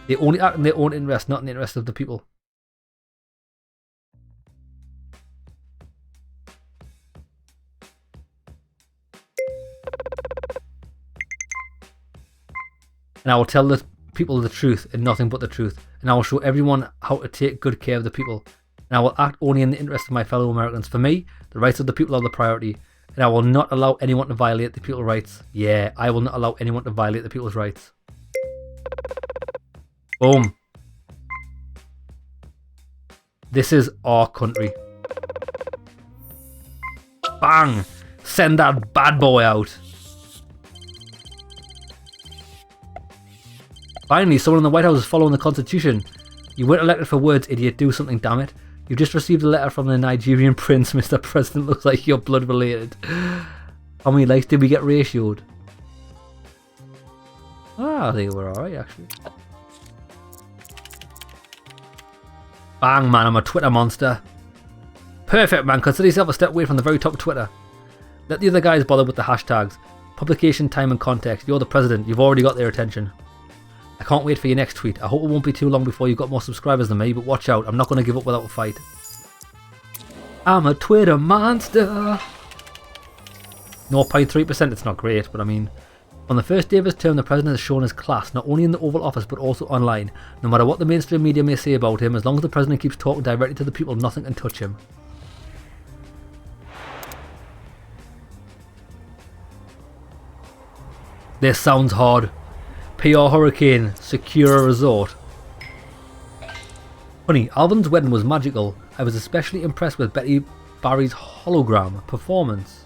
They only act in their own interest, not in the interest of the people. And I will tell the people the truth and nothing but the truth. And I will show everyone how to take good care of the people. And I will act only in the interest of my fellow Americans. For me, the rights of the people are the priority. And I will not allow anyone to violate the people's rights. Yeah, I will not allow anyone to violate the people's rights. Boom. This is our country. Bang! Send that bad boy out. Finally, someone in the White House is following the Constitution. You weren't elected for words, idiot. Do something, damn it. You've just received a letter from the Nigerian prince. Mr. President, looks like you're blood related. How many likes did we get ratioed? Ah, I think we're alright, actually. Bang, man, I'm a Twitter monster. Perfect, man. Consider yourself a step away from the very top of Twitter. Let the other guys bother with the hashtags. Publication, time and context. You're the president. You've already got their attention. I can't wait for your next tweet. I hope it won't be too long before you've got more subscribers than me, but watch out. I'm not going to give up without a fight. I'm a Twitter monster. 0.3%, it's not great, but I mean... On the first day of his term, the president has shown his class, not only in the Oval Office but also online. No matter what the mainstream media may say about him, as long as the president keeps talking directly to the people, nothing can touch him. This sounds hard. PR Hurricane, secure a resort. Honey, Alvin's wedding was magical. I was especially impressed with Betty Barry's hologram performance.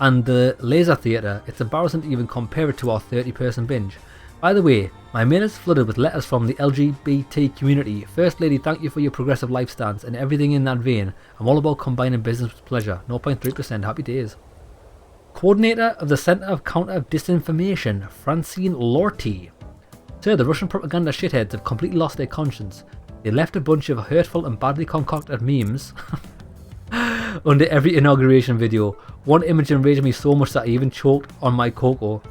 And the laser theatre, it's embarrassing to even compare it to our 30-person binge. By the way, my mail is flooded with letters from the LGBT community. First lady, thank you for your progressive life stance and everything in that vein. I'm all about combining business with pleasure. 0.3%, happy days. Coordinator of the Centre of Counter Disinformation, Francine Lorty. Sir, the Russian propaganda shitheads have completely lost their conscience. They left a bunch of hurtful and badly concocted memes under every inauguration video. One image enraged me so much that I even choked on my cocoa.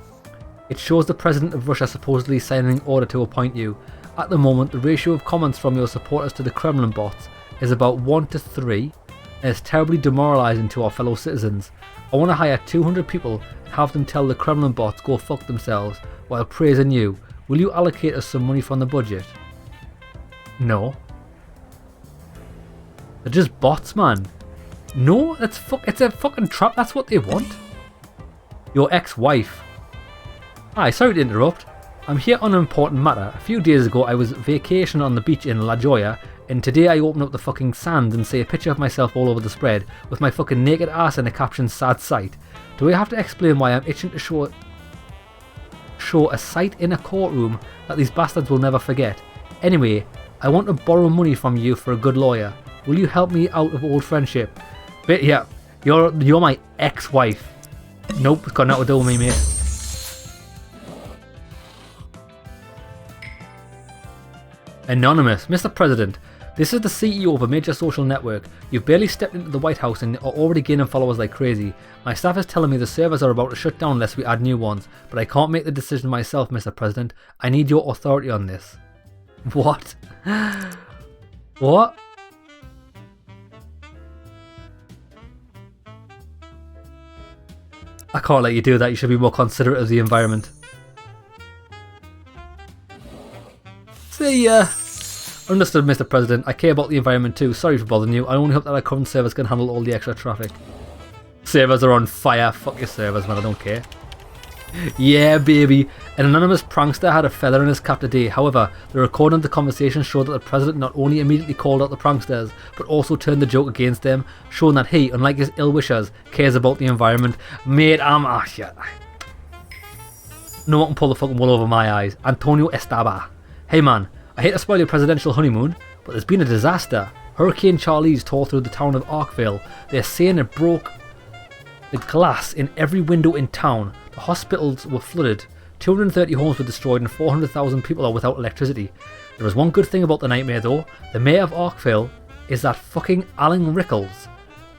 It shows the president of Russia supposedly signing an order to appoint you. At the moment, the ratio of comments from your supporters to the Kremlin bots is about 1 to 3, and it's terribly demoralising to our fellow citizens. I want to hire 200 people and have them tell the Kremlin bots go fuck themselves while praising you. Will you allocate us some money from the budget? No. They're just bots, man. No, it's a fucking trap. That's what they want. Your ex-wife. Hi, sorry to interrupt. I'm here on an important matter. A few days ago I was vacationing on the beach in La Jolla, and today I open up the fucking sand and see a picture of myself all over the spread with my fucking naked ass and a caption sad sight. Do I have to explain why I'm itching to show a sight in a courtroom that these bastards will never forget? Anyway, I want to borrow money from you for a good lawyer. Will you help me out of old friendship? But yeah, you're my ex-wife. Nope, it's got nothing to do with me, mate. Anonymous. Mr. President, this is the CEO of a major social network. You've barely stepped into the White House and are already gaining followers like crazy. My staff is telling me the servers are about to shut down unless we add new ones, but I can't make the decision myself, Mr. President. I need your authority on this. What? What? I can't let you do that. You should be more considerate of the environment. See ya. Understood, Mr. President. I care about the environment too. Sorry for bothering you. I only hope that our current servers can handle all the extra traffic. Servers are on fire. Fuck your servers, man. I don't care. Yeah, baby. An anonymous prankster had a feather in his cap today. However, the recording of the conversation showed that the president not only immediately called out the pranksters, but also turned the joke against them, showing that he, unlike his ill-wishers, cares about the environment. Mate, shit. No one can pull the fucking wool over my eyes. Antonio Estaba. Hey man, I hate to spoil your presidential honeymoon, but there's been a disaster. Hurricane Charlie's tore through the town of Arkville. They're saying it broke the glass in every window in town. The hospitals were flooded. 230 homes were destroyed and 400,000 people are without electricity. There is one good thing about the nightmare though. The mayor of Arkville is that fucking Alan Rickles.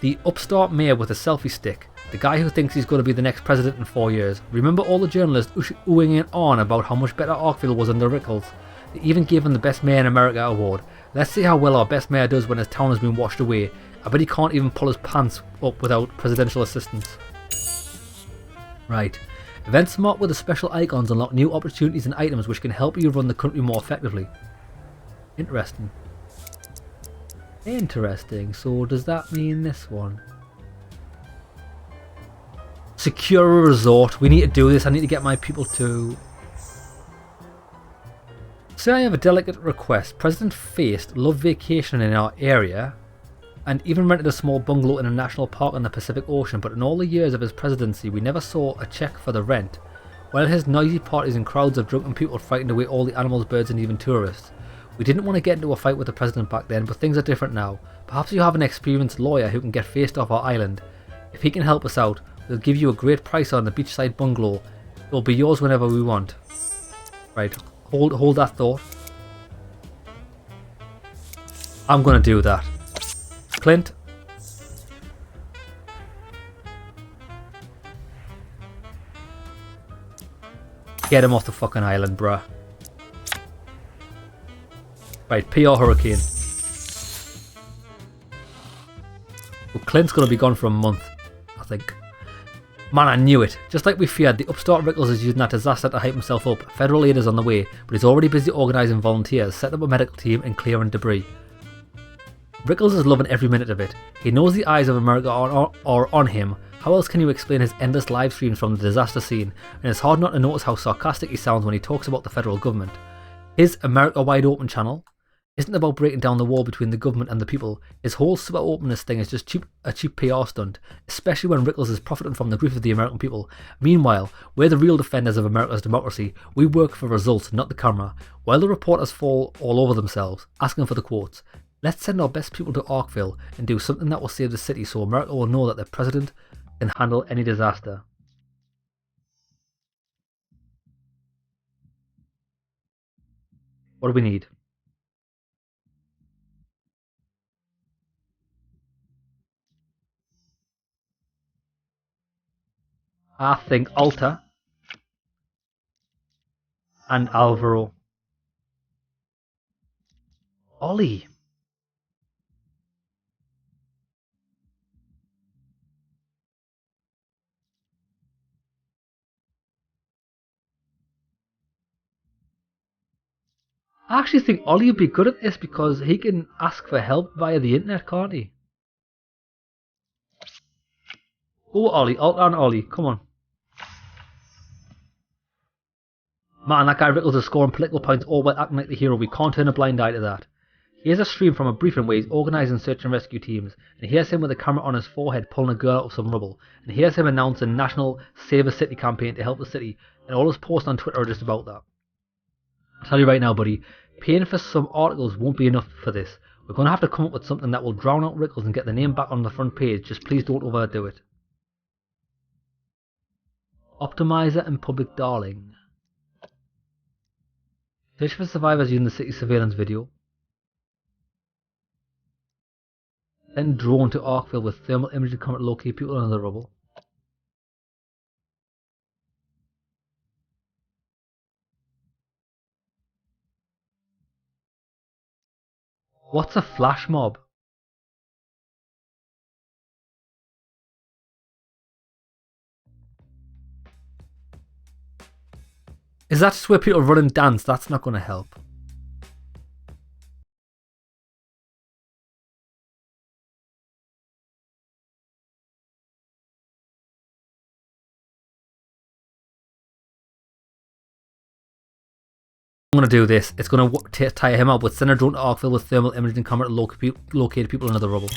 The upstart mayor with a selfie stick. The guy who thinks he's going to be the next president in 4 years. Remember all the journalists oohing it on about how much better Arkville was under Rickles? They even gave him the Best Mayor in America award. Let's see how well our best mayor does when his town has been washed away. I bet he can't even pull his pants up without presidential assistance. Right. Events marked with the special icons unlock new opportunities and items which can help you run the country more effectively. Interesting. Interesting. So does that mean this one? Secure a resort. We need to do this. I need to get my people to... Say I have a delicate request. President Feist loved vacationing in our area and even rented a small bungalow in a national park on the Pacific Ocean, but in all the years of his presidency we never saw a check for the rent. While his noisy parties and crowds of drunken people frightened away all the animals, birds and even tourists. We didn't want to get into a fight with the president back then, but things are different now. Perhaps you have an experienced lawyer who can get Feist off our island. If he can help us out, we'll give you a great price on the beachside bungalow. It will be yours whenever we want. Right. Hold that thought. I'm gonna do that. Clint. Get him off the fucking island, bruh. Right, PR Hurricane. Well, Clint's gonna be gone for a month, I think. Man, I knew it. Just like we feared, the upstart Rickles is using that disaster to hype himself up. Federal aid is on the way, but he's already busy organising volunteers, setting up a medical team and clearing debris. Rickles is loving every minute of it. He knows the eyes of America are on him. How else can you explain his endless live streams from the disaster scene? And it's hard not to notice how sarcastic he sounds when he talks about the federal government. His America Wide Open channel isn't about breaking down the wall between the government and the people. His whole super openness thing is just a cheap PR stunt, especially when Rickles is profiting from the grief of the American people. Meanwhile, we're the real defenders of America's democracy. We work for results, not the camera. While the reporters fall all over themselves, asking for the quotes, let's send our best people to Arkville and do something that will save the city so America will know that their president can handle any disaster. What do we need? I think Alta and Alvaro. Ollie. I actually think Ollie would be good at this because he can ask for help via the internet, can't he? Oh, Ollie, alt on Ollie, come on. Man, that guy Rickles is scoring political points all while acting like the hero. We can't turn a blind eye to that. Here's a stream from a briefing where he's organising search and rescue teams, and here's him with a camera on his forehead pulling a girl out of some rubble, and here's him announcing a national Save a City campaign to help the city, and all his posts on Twitter are just about that. I'll tell you right now, buddy, paying for some articles won't be enough for this. We're going to have to come up with something that will drown out Rickles and get the name back on the front page. Just please don't overdo it. Optimizer and public darling. Search for survivors using the city surveillance video. Then drone to Arkville with thermal imaging camera to locate people under the rubble. What's a flash mob? Is that just where people run and dance? That's not going to help. I'm going to do this. It's going to tire him up with send a drone to Arkville with thermal imaging camera to locate people under the rubble.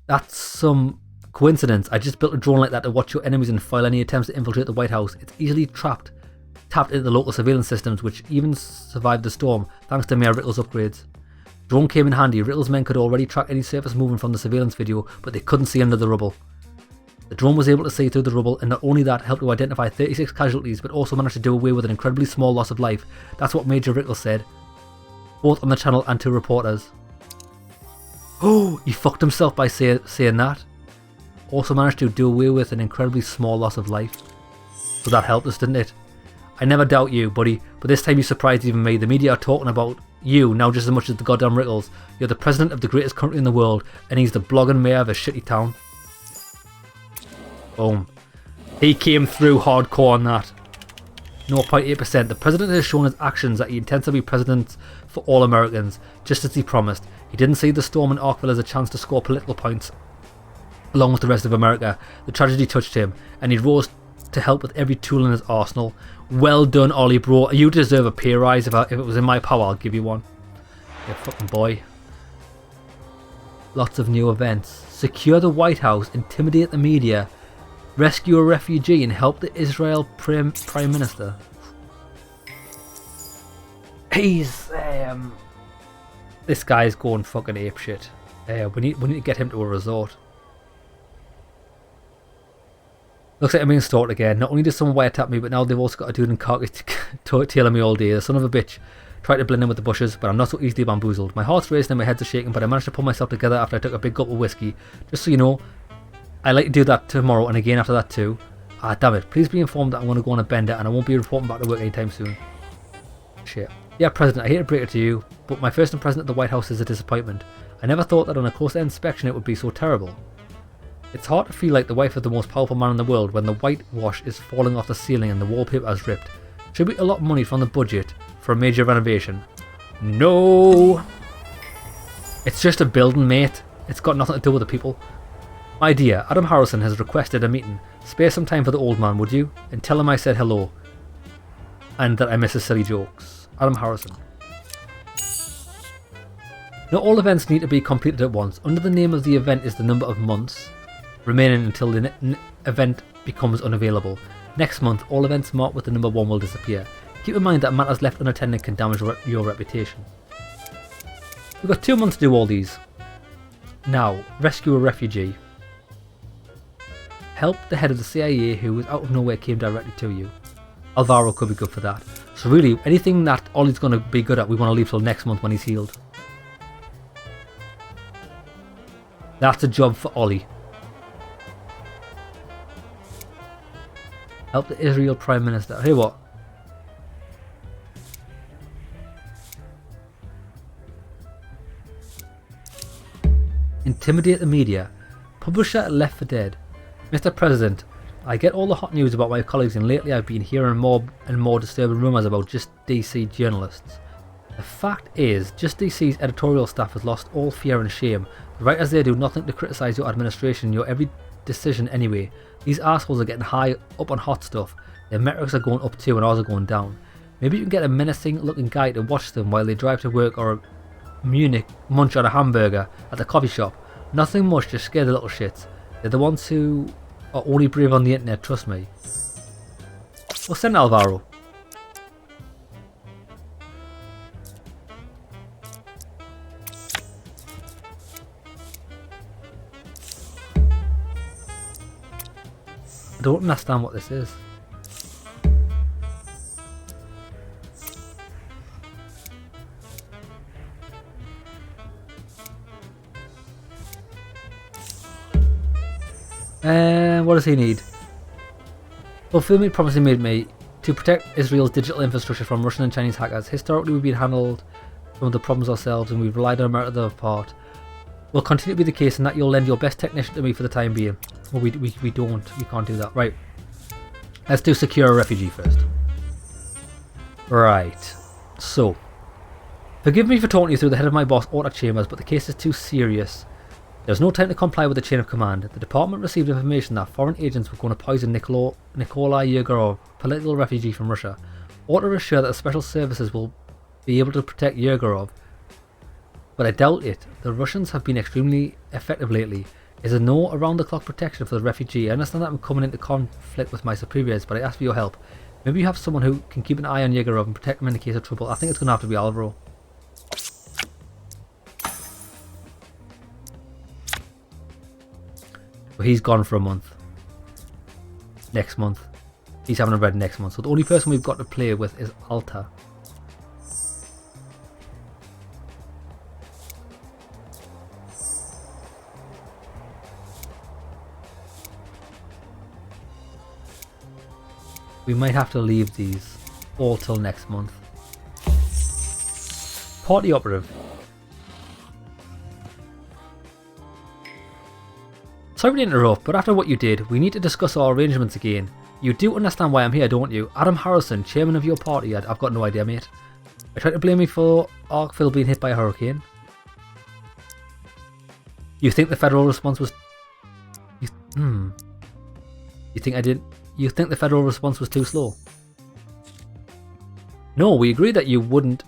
That's some coincidence. I just built a drone like that to watch your enemies and foil any attempts to infiltrate the White House. It's easily tapped into the local surveillance systems, which even survived the storm thanks to Mayor Rickles' upgrades. Drone came in handy. Rickles' men could already track any surface movement from the surveillance video, but they couldn't see under the rubble. The drone was able to see through the rubble, and not only that, helped to identify 36 casualties, but also managed to do away with an incredibly small loss of life. That's what Major Rickles said, both on the channel and to reporters. Oh, he fucked himself by saying that. Also managed to do away with an incredibly small loss of life. So that helped us, didn't it? I never doubt you, buddy, but this time you surprised even me. The media are talking about you now just as much as the goddamn Rickles. You're the president of the greatest country in the world, and he's the blogging mayor of a shitty town. Boom. He came through hardcore on that. 0.8%. The president has shown his actions that he intends to be president for all Americans, just as he promised. He didn't see the storm in Arkville as a chance to score political points along with the rest of America. The tragedy touched him, and he rose to help with every tool in his arsenal. Well done, Ollie, bro. You deserve a pay rise. If it was in my power, I'll give you one. You fucking boy. Lots of new events. Secure the White House, intimidate the media, rescue a refugee, and help the Israel Prime Minister. He's this guy's going fucking apeshit. We need to get him to a resort. Looks like I'm being stalked again. Not only does someone wiretap me, but now they've also got a dude in khaki tailing me all day. The son of a bitch tried to blend in with the bushes, but I'm not so easily bamboozled. My heart's racing and my head's are shaking, but I managed to pull myself together after I took a big gulp of whiskey. Just so you know, I like to do that tomorrow and again after that too. Ah, damn it. Please be informed that I'm going to go on a bender and I won't be reporting back to work anytime soon. Shit. Yeah, President, I hate to break it to you, but my first impression at the White House is a disappointment. I never thought that on a closer inspection it would be so terrible. It's hard to feel like the wife of the most powerful man in the world when the whitewash is falling off the ceiling and the wallpaper is ripped. Should be a lot of money from the budget for a major renovation. No! It's just a building, mate. It's got nothing to do with the people. My dear, Adam Harrison has requested a meeting. Spare some time for the old man, would you? And tell him I said hello. And that I miss his silly jokes. Adam Harrison. Not all events need to be completed at once. Under the name of the event is the number of months remaining until the event becomes unavailable. Next month, all events marked with the number 1 will disappear. Keep in mind that matters left unattended can damage your reputation. We've got 2 months to do all these. Now, rescue a refugee. Help the head of the CIA who out of nowhere came directly to you. Alvaro could be good for that. So really, anything that Ollie's going to be good at, we want to leave till next month when he's healed. That's a job for Ollie. Help the Israel Prime Minister. Hey, what? Intimidate the media. Publisher left for dead. Mr. President, I get all the hot news about my colleagues, and lately I've been hearing more and more disturbing rumours about Just DC journalists. The fact is, Just DC's editorial staff has lost all fear and shame. The writers there do nothing to criticise your administration and your every decision anyway. These assholes are getting high up on hot stuff. Their metrics are going up too and ours are going down. Maybe you can get a menacing looking guy to watch them while they drive to work, or a Munich munch on a hamburger at the coffee shop. Nothing much, just scare the little shits. They're the ones who are only brave on the internet, trust me. We'll send Alvaro. I don't understand what this is. What does he need? Fulfill me promise he made me to protect Israel's digital infrastructure from Russian and Chinese hackers. Historically, we've been handled some of the problems ourselves and we've relied on America to the part. Will continue to be the case, and that you'll lend your best technician to me for the time being. Well, we can't do that. Right. Let's do secure a refugee first. Right. So, forgive me for talking you through the head of my boss, Order Chambers, but the case is too serious. There's no time to comply with the chain of command. The department received information that foreign agents were going to poison Nikolai Yegorov, political refugee from Russia. Order assure that the special services will be able to protect Yegorov, but I doubt it. The Russians have been extremely effective lately. Is there no around-the-clock protection for the refugee? I understand that I'm coming into conflict with my superiors, but I ask for your help. Maybe you have someone who can keep an eye on Yegorov and protect him in the case of trouble. I think it's going to have to be Alvaro. But he's gone for a month. Next month. He's having a red next month. So the only person we've got to play with is Alta. We might have to leave these all till next month. Party operative. Sorry to interrupt, but after what you did, we need to discuss our arrangements again. You do understand why I'm here, don't you? Adam Harrison, chairman of your party. I've got no idea, mate. Are you trying to blame me for Arkville being hit by a hurricane? You think the federal response was... You think the federal response was too slow? No, we agreed that you wouldn't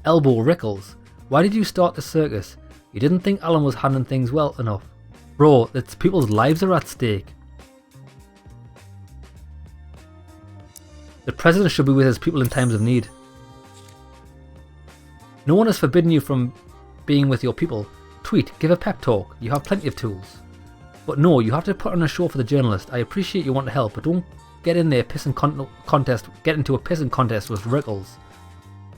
elbow Rickles. Why did you start the circus? You didn't think Alan was handling things well enough. Bro, it's people's lives are at stake. The president should be with his people in times of need. No one has forbidden you from being with your people. Tweet, give a pep talk. You have plenty of tools. But no, you have to put on a show for the journalist. I appreciate you want to help, but don't get in there get into a pissing contest with Rickles.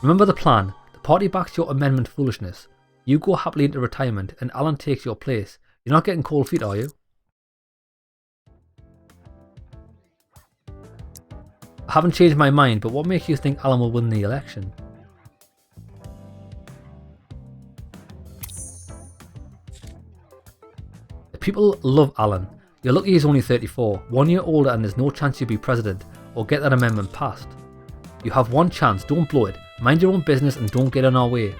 Remember the plan. The party backs your amendment foolishness. You go happily into retirement and Alan takes your place. You're not getting cold feet, are you? I haven't changed my mind, but what makes you think Alan will win the election? The people love Alan. You're lucky he's only 34, 1 year older, and there's no chance you'll be president or get that amendment passed. You have one chance, don't blow it. Mind your own business and don't get in our way.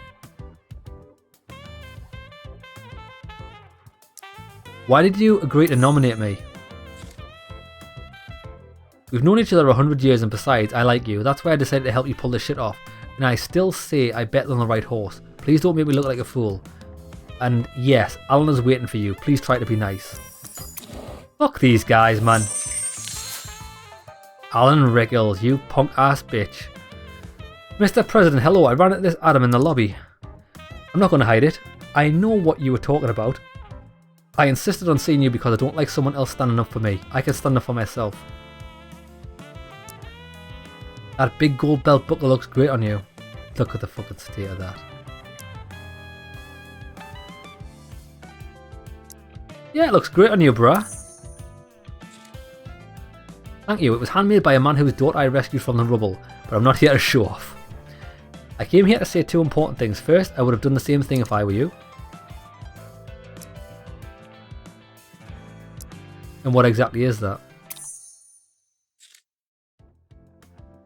Why did you agree to nominate me? We've known each other 100 years, and besides, I like you. That's why I decided to help you pull this shit off. And I still say I bet on the right horse. Please don't make me look like a fool. And yes, Alan is waiting for you. Please try to be nice. Fuck these guys, man. Alan Rickles, you punk ass bitch. Mr. President, hello. I ran into this Adam in the lobby. I'm not going to hide it. I know what you were talking about. I insisted on seeing you because I don't like someone else standing up for me. I can stand up for myself. That big gold belt buckle looks great on you. Look at the fucking state of that. Yeah, it looks great on you, bruh. Thank you. It was handmade by a man whose daughter I rescued from the rubble, but I'm not here to show off. I came here to say two important things. First, I would have done the same thing if I were you. And what exactly is that?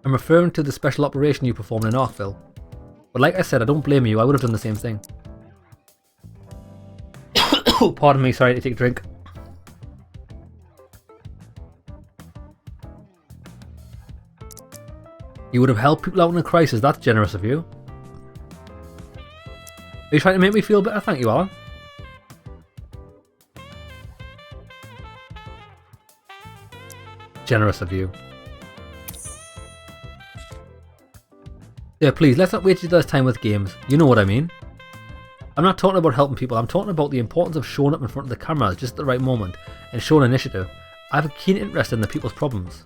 I'm referring to the special operation you performed in Arkville. But like I said, I don't blame you, I would have done the same thing. Pardon me, sorry to take a drink. You would have helped people out in a crisis, that's generous of you. Are you trying to make me feel better? Thank you, Alan. Generous of you. Yeah, please, let's not waste each other's time with games. You know what I mean. I'm not talking about helping people, I'm talking about the importance of showing up in front of the cameras just at the right moment and showing initiative. I have a keen interest in the people's problems.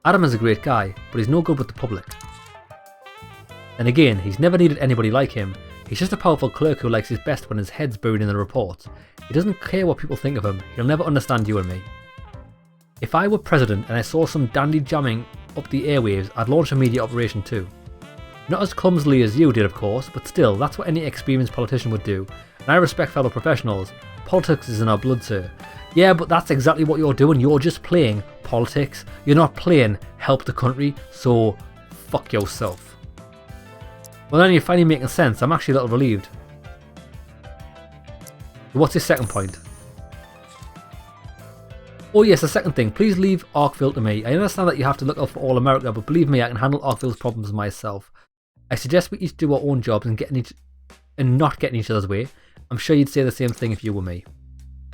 Adam is a great guy, but he's no good with the public. And again, he's never needed anybody like him. He's just a powerful clerk who likes his best when his head's buried in the reports. He doesn't care what people think of him, he'll never understand you and me. If I were president and I saw some dandy jamming up the airwaves, I'd launch a media operation too. Not as clumsily as you did, of course, but still, that's what any experienced politician would do. And I respect fellow professionals. Politics is in our blood, sir. Yeah, but that's exactly what you're doing. You're just playing politics. You're not playing help the country, so fuck yourself. Well, then you're finally making sense. I'm actually a little relieved. What's your second point? Oh yes, the second thing. Please leave Arkville to me. I understand that you have to look out for all America, but believe me, I can handle Arkville's problems myself. I suggest we each do our own jobs and not get in each other's way. I'm sure you'd say the same thing if you were me.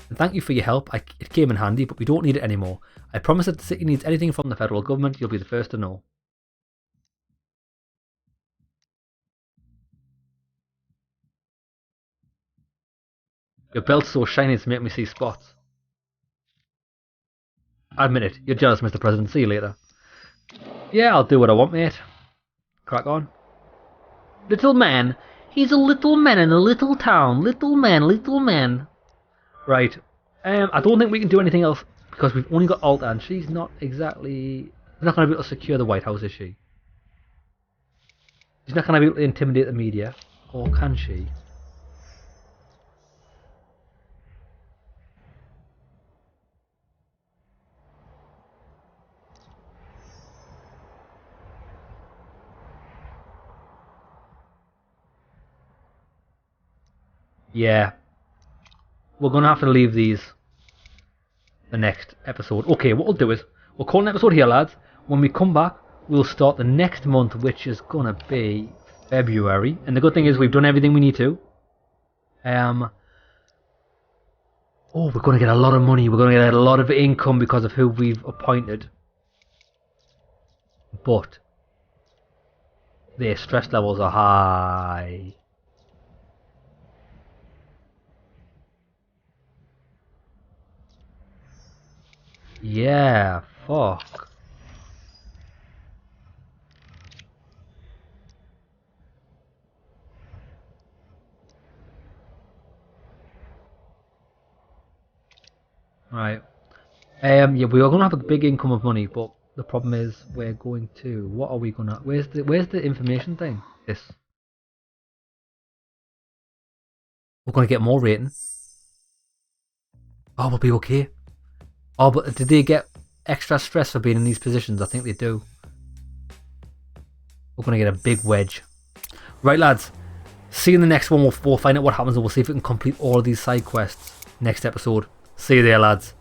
And thank you for your help. It came in handy, but we don't need it anymore. I promise that the city needs anything from the federal government, you'll be the first to know. Your belt's so shiny it's making me see spots. Admit it, you're jealous, Mr. President. See you later. Yeah, I'll do what I want, mate. Crack on. Little man. He's a little man in a little town. Little man, little man. Right. I don't think we can do anything else because we've only got Alta and she's not exactly... She's not going to be able to secure the White House, is she? She's not going to be able to intimidate the media. Or can she? Yeah. We're going to have to leave these the next episode. Okay, what we'll do is, we'll call an episode here, lads. When we come back, we'll start the next month, which is going to be February. And the good thing is we've done everything we need to. Oh, we're going to get a lot of money. We're going to get a lot of income because of who we've appointed. But their stress levels are high. Yeah, fuck. Right. Yeah, we are going to have a big income of money, but the problem is we're going to... What are we going to... Where's the information thing? This. We're going to get more rating. Oh, we'll be okay. Oh, but did they get extra stress for being in these positions? I think they do. We're going to get a big wedge. Right, lads. See you in the next one. We'll find out what happens and we'll see if we can complete all of these side quests next episode. See you there, lads.